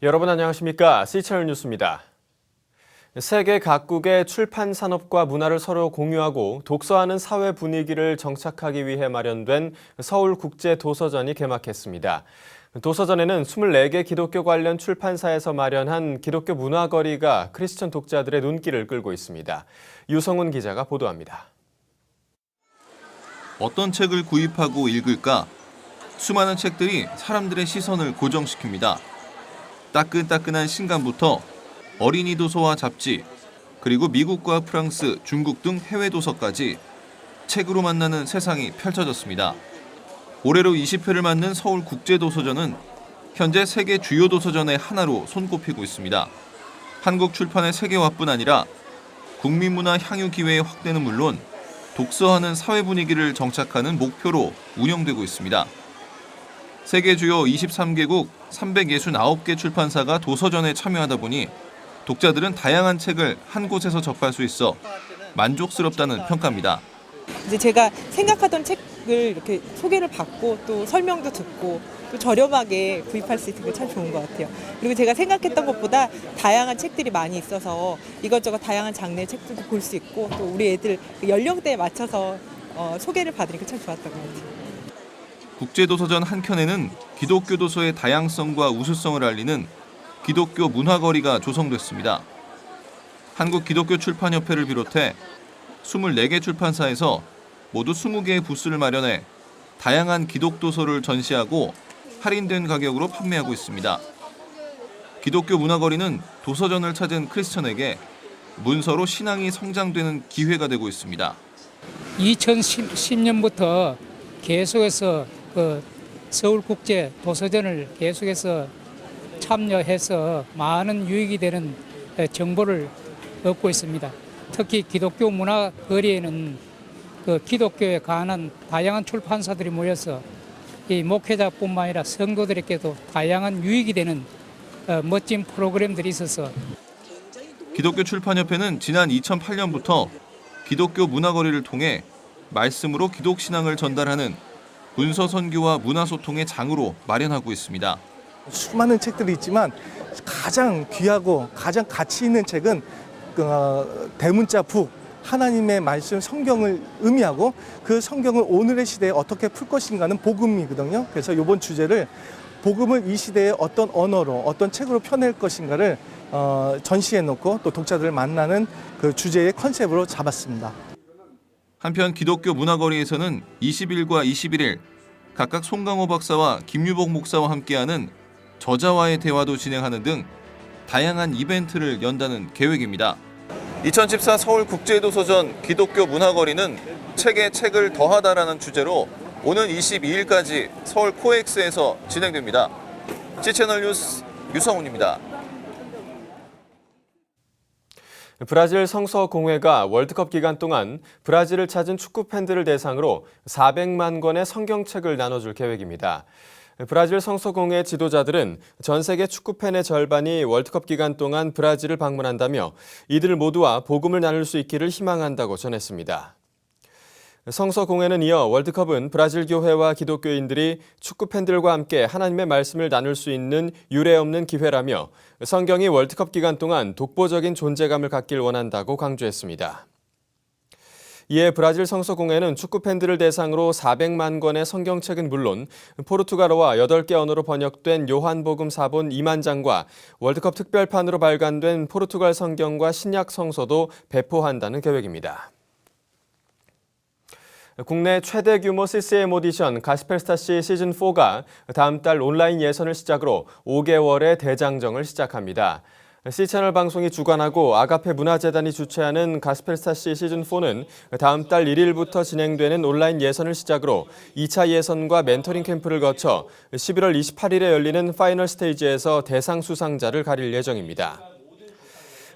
여러분 안녕하십니까? C채널 뉴스입니다. 세계 각국의 출판 산업과 문화를 서로 공유하고 독서하는 사회 분위기를 정착하기 위해 마련된 서울국제도서전이 개막했습니다. 도서전에는 24개 기독교 관련 출판사에서 마련한 기독교 문화거리가 크리스천 독자들의 눈길을 끌고 있습니다. 유성훈 기자가 보도합니다. 어떤 책을 구입하고 읽을까? 수많은 책들이 사람들의 시선을 고정시킵니다. 따끈따끈한 신간부터 어린이 도서와 잡지, 그리고 미국과 프랑스, 중국 등 해외 도서까지 책으로 만나는 세상이 펼쳐졌습니다. 올해로 20회를 맞는 서울국제도서전은 현재 세계 주요 도서전의 하나로 손꼽히고 있습니다. 한국 출판의 세계화뿐 아니라 국민문화 향유 기회의 확대는 물론 독서하는 사회 분위기를 정착하는 목표로 운영되고 있습니다. 세계 주요 23개국 369개 출판사가 도서전에 참여하다 보니 독자들은 다양한 책을 한 곳에서 접할 수 있어 만족스럽다는 평가입니다. 이제 제가 생각하던 책을 이렇게 소개를 받고 또 설명도 듣고 또 저렴하게 구입할 수 있는 게 참 좋은 것 같아요. 그리고 제가 생각했던 것보다 다양한 책들이 많이 있어서 이것저것 다양한 장르의 책들도 볼 수 있고 또 우리 애들 연령대에 맞춰서 소개를 받으니까 참 좋았던 것 같아요. 국제도서전 한켠에는 기독교 도서의 다양성과 우수성을 알리는 기독교 문화거리가 조성됐습니다. 한국기독교출판협회를 비롯해 24개 출판사에서 모두 20개의 부스를 마련해 다양한 기독도서를 전시하고 할인된 가격으로 판매하고 있습니다. 기독교 문화거리는 도서전을 찾은 크리스천에게 문서로 신앙이 성장되는 기회가 되고 있습니다. 2010년부터 계속해서 서울국제 도서전을 계속해서 참여해서 많은 유익이 되는 정보를 얻고 있습니다. 특히 기독교 문화 거리에는 기독교에 관한 다양한 출판사들이 모여서 이 목회자뿐만 아니라 성도들에게도 다양한 유익이 되는 멋진 프로그램들이 있어서 기독교 출판협회는 지난 2008년부터 기독교 문화거리를 통해 말씀으로 기독신앙을 전달하는 문서 선교와 문화소통의 장으로 마련하고 있습니다. 수많은 책들이 있지만 가장 귀하고 가장 가치 있는 책은 대문자 북, 하나님의 말씀 성경을 의미하고 그 성경을 오늘의 시대에 어떻게 풀 것인가는 복음이거든요. 그래서 이번 주제를 복음을 이 시대에 어떤 언어로 어떤 책으로 펴낼 것인가를 전시해 놓고 또 독자들을 만나는 그 주제의 컨셉으로 잡았습니다. 한편 기독교 문화거리에서는 20일과 21일 각각 송강호 박사와 김유복 목사와 함께하는 저자와의 대화도 진행하는 등 다양한 이벤트를 연다는 계획입니다. 2014 서울국제도서전 기독교 문화거리는 책에 책을 더하다라는 주제로 오는 22일까지 서울 코엑스에서 진행됩니다. C채널 뉴스 유성훈입니다. 브라질 성서공회가 월드컵 기간 동안 브라질을 찾은 축구 팬들을 대상으로 400만 권의 성경책을 나눠줄 계획입니다. 브라질 성서공회 지도자들은 전 세계 축구 팬의 절반이 월드컵 기간 동안 브라질을 방문한다며 이들 모두와 복음을 나눌 수 있기를 희망한다고 전했습니다. 성서공회는 이어 월드컵은 브라질 교회와 기독교인들이 축구 팬들과 함께 하나님의 말씀을 나눌 수 있는 유례없는 기회라며 성경이 월드컵 기간 동안 독보적인 존재감을 갖길 원한다고 강조했습니다. 이에 브라질 성서공회는 축구 팬들을 대상으로 400만 권의 성경책은 물론 포르투갈어와 8개 언어로 번역된 요한복음 사본 2만 장과 월드컵 특별판으로 발간된 포르투갈 성경과 신약 성서도 배포한다는 계획입니다. 국내 최대 규모 CCM 오디션 가스펠스타씨 시즌4가 다음 달 온라인 예선을 시작으로 5개월의 대장정을 시작합니다. C채널 방송이 주관하고 아가페 문화재단이 주최하는 가스펠스타씨 시즌4는 다음 달 1일부터 진행되는 온라인 예선을 시작으로 2차 예선과 멘토링 캠프를 거쳐 11월 28일에 열리는 파이널 스테이지에서 대상 수상자를 가릴 예정입니다.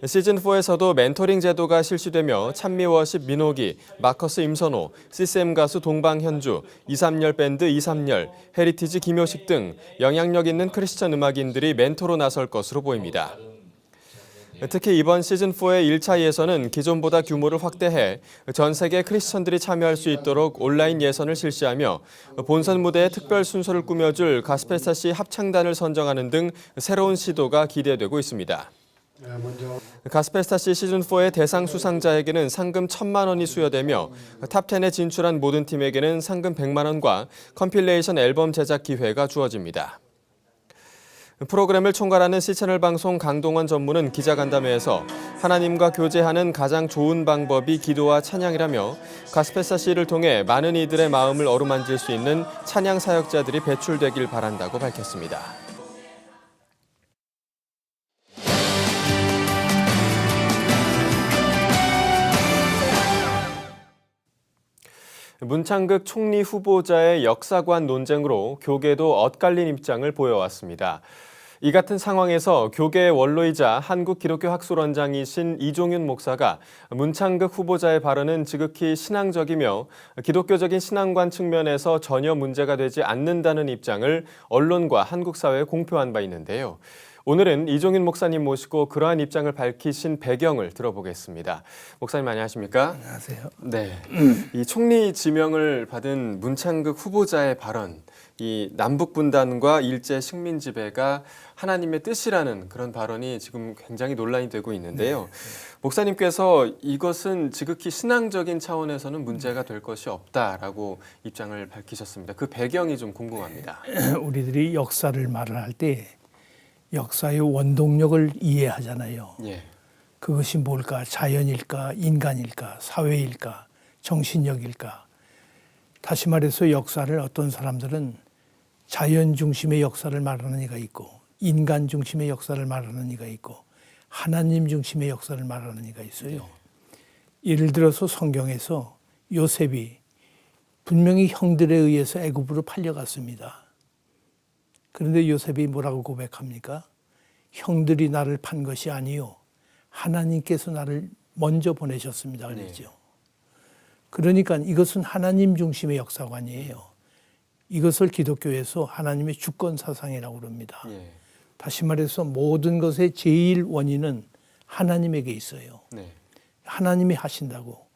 시즌4에서도 멘토링 제도가 실시되며 찬미워십 민호기, 마커스 임선호, CCM 가수 동방현주, 이삼열 밴드 이삼열, 헤리티지 김효식 등 영향력 있는 크리스천 음악인들이 멘토로 나설 것으로 보입니다. 특히 이번 시즌4의 1차 예선은 기존보다 규모를 확대해 전 세계 크리스천들이 참여할 수 있도록 온라인 예선을 실시하며 본선 무대에 특별 순서를 꾸며줄 가스펠스타시 합창단을 선정하는 등 새로운 시도가 기대되고 있습니다. 가스펠스타시 시즌4의 대상 수상자에게는 상금 1,000만 원이 수여되며 탑10에 진출한 모든 팀에게는 상금 100만 원과 컴필레이션 앨범 제작 기회가 주어집니다. 프로그램을 총괄하는 C채널 방송 강동원 전무는 기자간담회에서 하나님과 교제하는 가장 좋은 방법이 기도와 찬양이라며 가스펠스타시를 통해 많은 이들의 마음을 어루만질 수 있는 찬양 사역자들이 배출되길 바란다고 밝혔습니다. 문창극 총리 후보자의 역사관 논쟁으로 교계도 엇갈린 입장을 보여왔습니다. 이 같은 상황에서 교계의 원로이자 한국기독교학술원장이신 이종윤 목사가 문창극 후보자의 발언은 지극히 신앙적이며 기독교적인 신앙관 측면에서 전혀 문제가 되지 않는다는 입장을 언론과 한국 사회에 공표한 바 있는데요. 오늘은 이종윤 목사님 모시고 그러한 입장을 밝히신 배경을 들어보겠습니다. 목사님 안녕하십니까? 안녕하세요. 네, 이 총리 지명을 받은 문창극 후보자의 발언, 이 남북 분단과 일제 식민 지배가 하나님의 뜻이라는 그런 발언이 지금 굉장히 논란이 되고 있는데요. 목사님께서 이것은 지극히 신앙적인 차원에서는 문제가 될 것이 없다라고 입장을 밝히셨습니다. 그 배경이 좀 궁금합니다. 우리들이 역사를 말을 할 때 역사의 원동력을 이해하잖아요. 예, 그것이 뭘까? 자연일까? 인간일까? 사회일까? 정신력일까? 다시 말해서 역사를 어떤 사람들은 자연 중심의 역사를 말하는 이가 있고 인간 중심의 역사를 말하는 이가 있고 하나님 중심의 역사를 말하는 이가 있어요. 예를 들어서 성경에서 요셉이 분명히 형들에 의해서 애굽으로 팔려갔습니다. 그런데 요셉이 뭐라고 고백합니까? 형들이 나를 판 것이 아니요 하나님께서 나를 먼저 보내셨습니다. 그랬죠. 그러니까 이것은 하나님 중심의 역사관이에요. 이것을 기독교에서 하나님의 주권 사상이라고 그럽니다. 예, 다시 말해서 모든 것의 제일 원인은 하나님에게 있어요. 네, 하나님이 하신다고.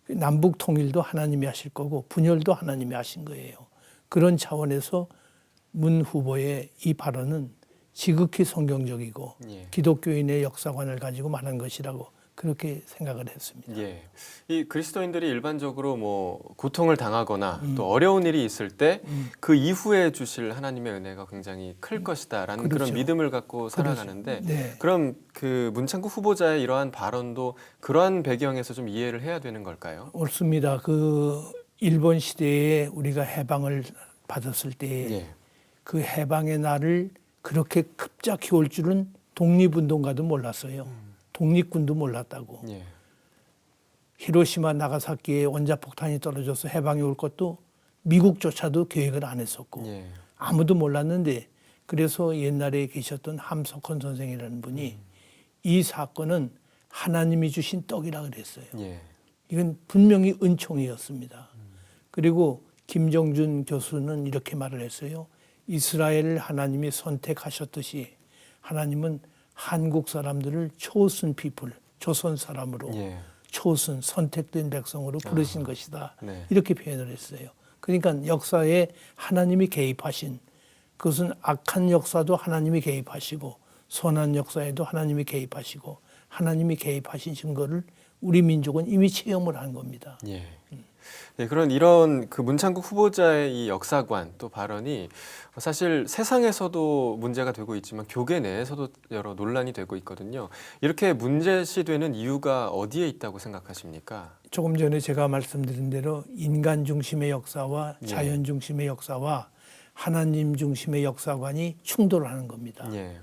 남북 통일도 하나님이 하실 거고 분열도 하나님이 하신 거예요. 그런 차원에서 문 후보의 이 발언은 지극히 성경적이고 예. 기독교인의 역사관을 가지고 말한 것이라고 그렇게 생각을 했습니다. 예. 이 그리스도인들이 일반적으로 뭐 고통을 당하거나 또 어려운 일이 있을 때 그 이후에 주실 하나님의 은혜가 굉장히 클 것이다라는 그렇죠. 그런 믿음을 갖고 살아가는데 네. 그럼 그 문창국 후보자의 이러한 발언도 그러한 배경에서 좀 이해를 해야 되는 걸까요? 옳습니다. 그 일본 시대에 우리가 해방을 받았을 때 예. 그 해방의 날을 그렇게 급작히 올 줄은 독립운동가도 몰랐어요. 독립군도 몰랐다고. 예. 히로시마 나가사키에 원자폭탄이 떨어져서 해방이 올 것도 미국조차도 계획을 안 했었고 예. 아무도 몰랐는데 그래서 옛날에 계셨던 함석헌 선생이라는 분이 이 사건은 하나님이 주신 떡이라 그랬어요. 예. 이건 분명히 은총이었습니다. 그리고 김정준 교수는 이렇게 말을 했어요. 이스라엘을 하나님이 선택하셨듯이 하나님은 한국 사람들을 chosen people, 조선 사람으로 예. chosen, 선택된 백성으로 부르신 것이다. 네. 이렇게 표현을 했어요. 그러니까 역사에 하나님이 개입하신 그것은 악한 역사도 하나님이 개입하시고 선한 역사에도 하나님이 개입하시고 하나님이 개입하신 증거를 우리 민족은 이미 체험을 한 겁니다. 예. 예, 그런 이런 그 문창국 후보자의 이 역사관 또 발언이 사실 세상에서도 문제가 되고 있지만 교계 내에서도 여러 논란이 되고 있거든요. 이렇게 문제시되는 이유가 어디에 있다고 생각하십니까? 조금 전에 제가 말씀드린 대로 인간 중심의 역사와 자연 중심의 역사와 하나님 중심의 역사관이 충돌하는 겁니다. 예.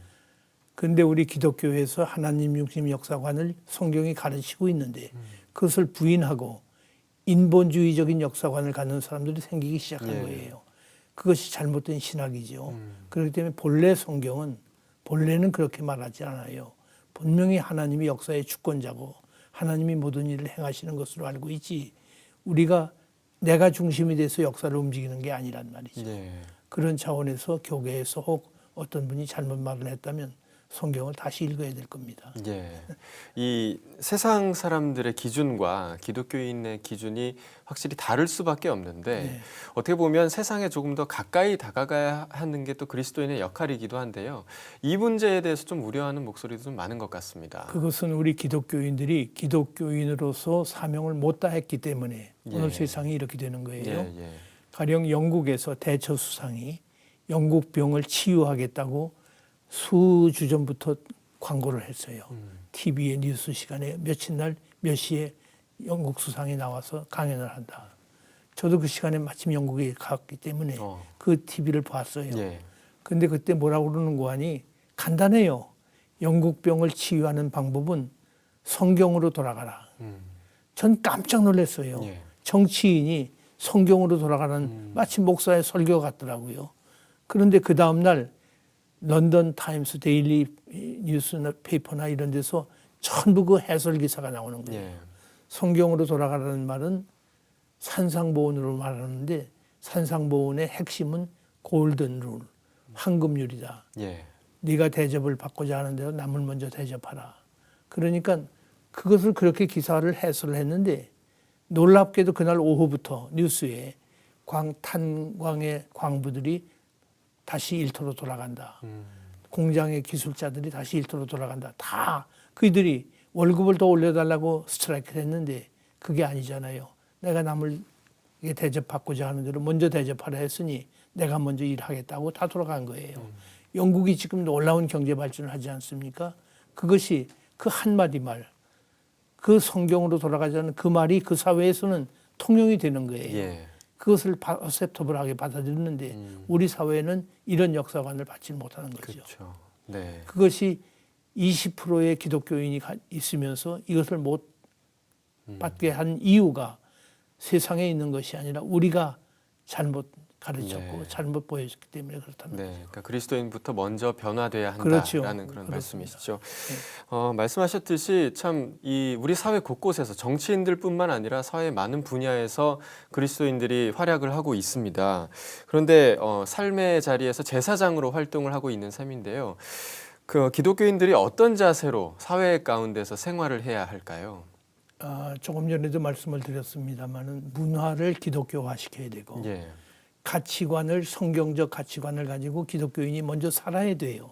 그런데 우리 기독교에서 하나님 중심 역사관을 성경이 가르치고 있는데 그것을 부인하고 인본주의적인 역사관을 갖는 사람들이 생기기 시작한 예. 거예요. 그것이 잘못된 신학이죠. 그렇기 때문에 본래 성경은 본래는 그렇게 말하지 않아요. 분명히 하나님이 역사의 주권자고 하나님이 모든 일을 행하시는 것으로 알고 있지 우리가 내가 중심이 돼서 역사를 움직이는 게 아니란 말이죠. 예. 그런 차원에서 교계에서 혹 어떤 분이 잘못 말을 했다면 성경을 다시 읽어야 될 겁니다. 예. 이 세상 사람들의 기준과 기독교인의 기준이 확실히 다를 수밖에 없는데 네. 어떻게 보면 세상에 조금 더 가까이 다가가야 하는 게 또 그리스도인의 역할이기도 한데요. 이 문제에 대해서 좀 우려하는 목소리도 좀 많은 것 같습니다. 그것은 우리 기독교인들이 기독교인으로서 사명을 못 다했기 때문에 예. 오늘 세상이 이렇게 되는 거예요. 예. 가령 영국에서 대처수상이 영국 병을 치유하겠다고 수주 전부터 광고를 했어요. TV의 뉴스 시간에 며칠 날 몇 시에 영국 수상이 나와서 강연을 한다. 저도 그 시간에 마침 영국에 갔기 때문에 그 TV를 봤어요. 예. 근데 그때 뭐라고 그러는 거 하니 간단해요. 영국 병을 치유하는 방법은 성경으로 돌아가라. 전 깜짝 놀랐어요. 예. 정치인이 성경으로 돌아가는 마치 목사의 설교 같더라고요. 그런데 그 다음날 런던 타임스 데일리 뉴스나 페이퍼나 이런 데서 전부 그 해설 기사가 나오는 거예요. 예. 성경으로 돌아가라는 말은 산상보온으로 말하는데 산상보온의 핵심은 골든 룰, 황금률이다. 예. 네가 대접을 받고자 하는 대로 남을 먼저 대접하라. 그러니까 그것을 그렇게 기사를 해설을 했는데 놀랍게도 그날 오후부터 뉴스에 탄광의 광부들이 다시 일터로 돌아간다. 공장의 기술자들이 다시 일터로 돌아간다. 다 그들이 월급을 더 올려달라고 스트라이크를 했는데 그게 아니잖아요. 내가 남을 대접받고자 하는 대로 먼저 대접하라 했으니 내가 먼저 일하겠다고 다 돌아간 거예요. 영국이 지금 놀라운 경제 발전을 하지 않습니까? 그것이 그 한마디 말, 그 성경으로 돌아가자는 그 말이 그 사회에서는 통용이 되는 거예요. 예. 그것을 어셉터블하게 받아들였는데 우리 사회는 이런 역사관을 받지 못하는 거죠. 그렇죠. 네. 그것이 20%의 기독교인이 있으면서 이것을 못 받게 한 이유가 세상에 있는 것이 아니라 우리가 잘못 가르쳤고 네. 잘못 보여줬기 때문에 그렇다는 네, 거죠. 그러니까 그리스도인부터 먼저 변화돼야 한다라는 그렇죠. 그런 그렇습니다. 말씀이시죠. 말씀하셨듯이 참 이 우리 사회 곳곳에서 정치인들뿐만 아니라 사회 많은 분야에서 그리스도인들이 활약을 하고 있습니다. 그런데 삶의 자리에서 제사장으로 활동을 하고 있는 셈인데요. 그 기독교인들이 어떤 자세로 사회 가운데서 생활을 해야 할까요? 조금 전에도 말씀을 드렸습니다마는 문화를 기독교화시켜야 되고 예, 가치관을 성경적 가치관을 가지고 기독교인이 먼저 살아야 돼요.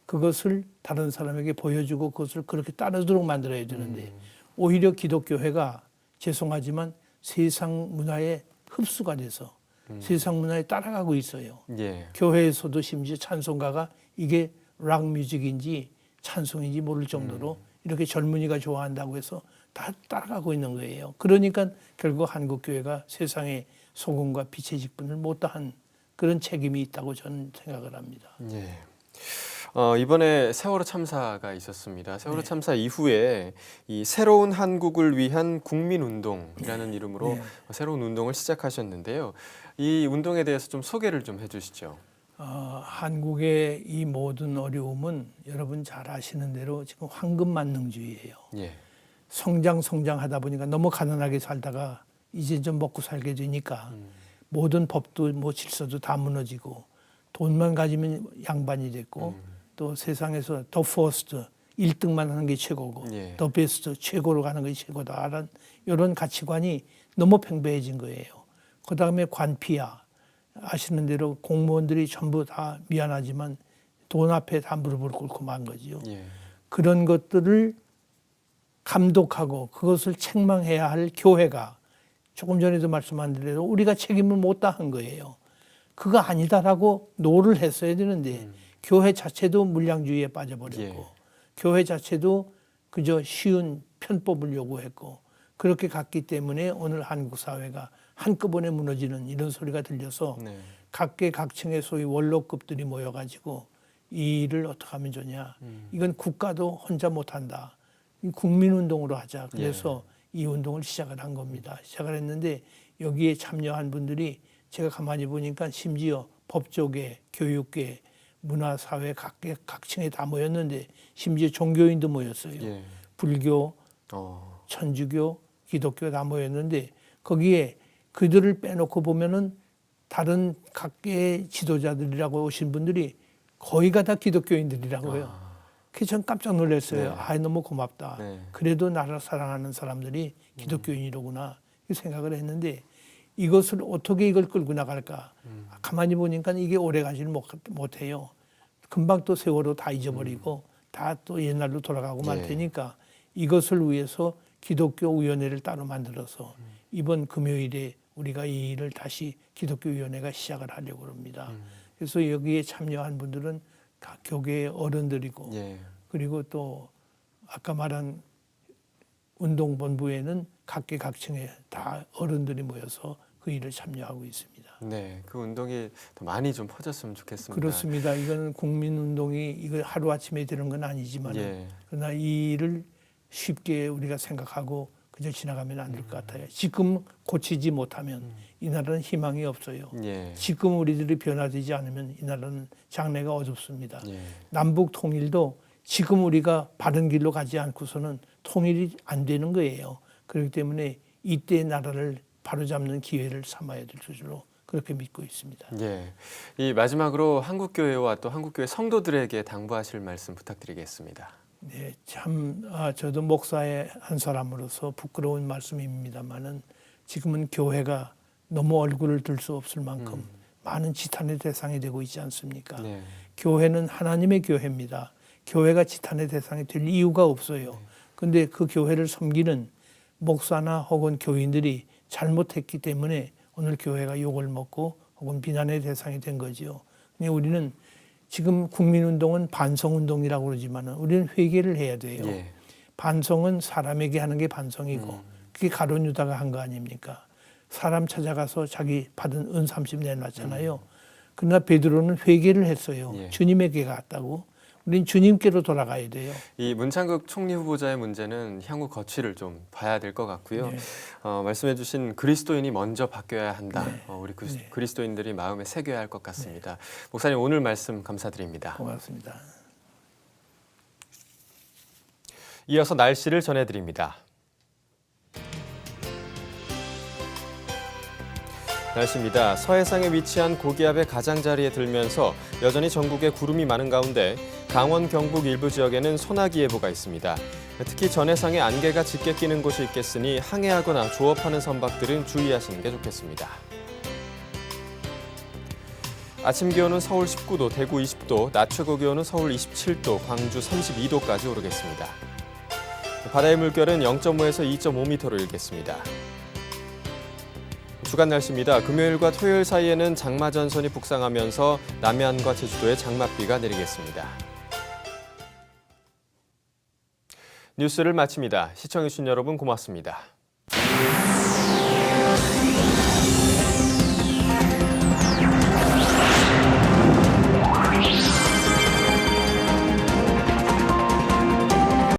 그것을 다른 사람에게 보여주고 그것을 그렇게 따르도록 만들어야 되는데 오히려 기독교회가 죄송하지만 세상 문화에 흡수가 돼서 세상 문화에 따라가고 있어요. 예, 교회에서도 심지어 찬송가가 이게 락 뮤직인지 찬송인지 모를 정도로 이렇게 젊은이가 좋아한다고 해서 다 따라가고 있는 거예요. 그러니까 결국 한국 교회가 세상의 소금과 빛의 직분을 못다한 그런 책임이 있다고 저는 생각을 합니다. 예. 이번에 세월호 참사가 있었습니다. 세월호 네. 참사 이후에 이 새로운 한국을 위한 국민운동이라는 이름으로 네. 새로운 운동을 시작하셨는데요. 이 운동에 대해서 좀 소개를 좀 해주시죠. 한국의 이 모든 어려움은 여러분 잘 아시는 대로 지금 황금만능주의예요. 예, 성장하다 보니까 너무 가난하게 살다가 이제 좀 먹고 살게 되니까 모든 법도 뭐 질서도 다 무너지고 돈만 가지면 양반이 됐고 또 세상에서 더 퍼스트 1등만 하는 게 최고고 예. 더 베스트 최고로 가는 것이 최고다. 이런 가치관이 너무 팽배해진 거예요. 그다음에 관피야 아시는 대로 공무원들이 전부 다 미안하지만 돈 앞에 다 무릎을 꿇고 만 거지요. 예, 그런 것들을 감독하고 그것을 책망해야 할 교회가 조금 전에도 말씀한 대로 우리가 책임을 못 다한 거예요. 그거 아니다라고 노를 했어야 되는데 교회 자체도 물량주의에 빠져버렸고 예. 교회 자체도 그저 쉬운 편법을 요구했고 그렇게 갔기 때문에 오늘 한국 사회가 한꺼번에 무너지는 이런 소리가 들려서 네. 각계각층의 소위 원로급들이 모여가지고 이 일을 어떻게 하면 좋냐. 이건 국가도 혼자 못한다. 국민운동으로 하자. 그래서 이 운동을 시작을 한 겁니다. 시작을 했는데 여기에 참여한 분들이 제가 가만히 보니까 심지어 법조계, 교육계, 문화사회 각계각층에 다 모였는데 심지어 종교인도 모였어요. 예. 불교, 어, 천주교, 기독교 다 모였는데 거기에 그들을 빼놓고 보면은 다른 각계의 지도자들이라고 오신 분들이 거의가 다 기독교인들이라고요. 그래서 전 깜짝 놀랐어요. 네. 아, 너무 고맙다. 네. 그래도 나를 사랑하는 사람들이 기독교인이로구나 이 생각을 했는데 이것을 어떻게 이걸 끌고 나갈까? 가만히 보니까 이게 오래 가지는 못해요. 금방 또 세월호 다 잊어버리고 다 또 옛날로 돌아가고 말 예. 테니까 이것을 위해서 기독교위원회를 따로 만들어서 이번 금요일에 우리가 이 일을 다시 기독교위원회가 시작을 하려고 합니다. 그래서 여기에 참여한 분들은 각 교계의 어른들이고 예. 그리고 또 아까 말한 운동본부에는 각계각층의 다 어른들이 모여서 그 일을 참여하고 있습니다. 네, 그 운동이 더 많이 좀 퍼졌으면 좋겠습니다. 그렇습니다. 이거는 국민운동이 이거 하루아침에 되는 건 아니지만 예. 그러나 이 일을 쉽게 우리가 생각하고 그저 지나가면 안 될 것 같아요. 지금 고치지 못하면 이 나라는 희망이 없어요. 예. 지금 우리들이 변화되지 않으면 이 나라는 장래가 어둡습니다. 예. 남북 통일도 지금 우리가 바른 길로 가지 않고서는 통일이 안 되는 거예요. 그렇기 때문에 이때 나라를 바로잡는 기회를 삼아야 될 줄로 그렇게 믿고 있습니다. 예. 이 마지막으로 한국교회와 또 한국교회 성도들에게 당부하실 말씀 부탁드리겠습니다. 네, 참 저도 목사의 한 사람으로서 부끄러운 말씀입니다만은 지금은 교회가 너무 얼굴을 들 수 없을 만큼 많은 지탄의 대상이 되고 있지 않습니까? 네. 교회는 하나님의 교회입니다. 교회가 지탄의 대상이 될 이유가 없어요. 근데 그 교회를 섬기는 목사나 혹은 교인들이 잘못했기 때문에 오늘 교회가 욕을 먹고 혹은 비난의 대상이 된 거죠. 근데 우리는 지금 국민운동은 반성운동이라고 그러지만 우리는 회개를 해야 돼요. 예. 반성은 사람에게 하는 게 반성이고 그게 가룟 유다가 한 거 아닙니까? 사람 찾아가서 자기 받은 은 30 내놨잖아요. 그러나 베드로는 회개를 했어요. 예. 주님에게 갔다고. 우린 주님께로 돌아가야 돼요. 이 문창극 총리 후보자의 문제는 향후 거취를 좀 봐야 될 것 같고요. 네. 말씀해주신 그리스도인이 먼저 바뀌어야 한다. 네. 우리 네. 그리스도인들이 마음에 새겨야 할 것 같습니다. 목사님 오늘 말씀 감사드립니다. 고맙습니다. 이어서 날씨를 전해드립니다. 날씨입니다. 서해상에 위치한 고기압의 가장자리에 들면서 여전히 전국에 구름이 많은 가운데 강원, 경북 일부 지역에는 소나기 예보가 있습니다. 특히 전해상에 안개가 짙게 끼는 곳이 있겠으니 항해하거나 조업하는 선박들은 주의하시는 게 좋겠습니다. 아침 기온은 서울 19도, 대구 20도, 낮 최고 기온은 서울 27도, 광주 32도까지 오르겠습니다. 바다의 물결은 0.5에서 2.5m로 일겠습니다. 주간 날씨입니다. 금요일과 토요일 사이에는 장마 전선이 북상하면서 남해안과 제주도에 장맛비가 내리겠습니다. 뉴스를 마칩니다. 시청해주신 여러분 고맙습니다.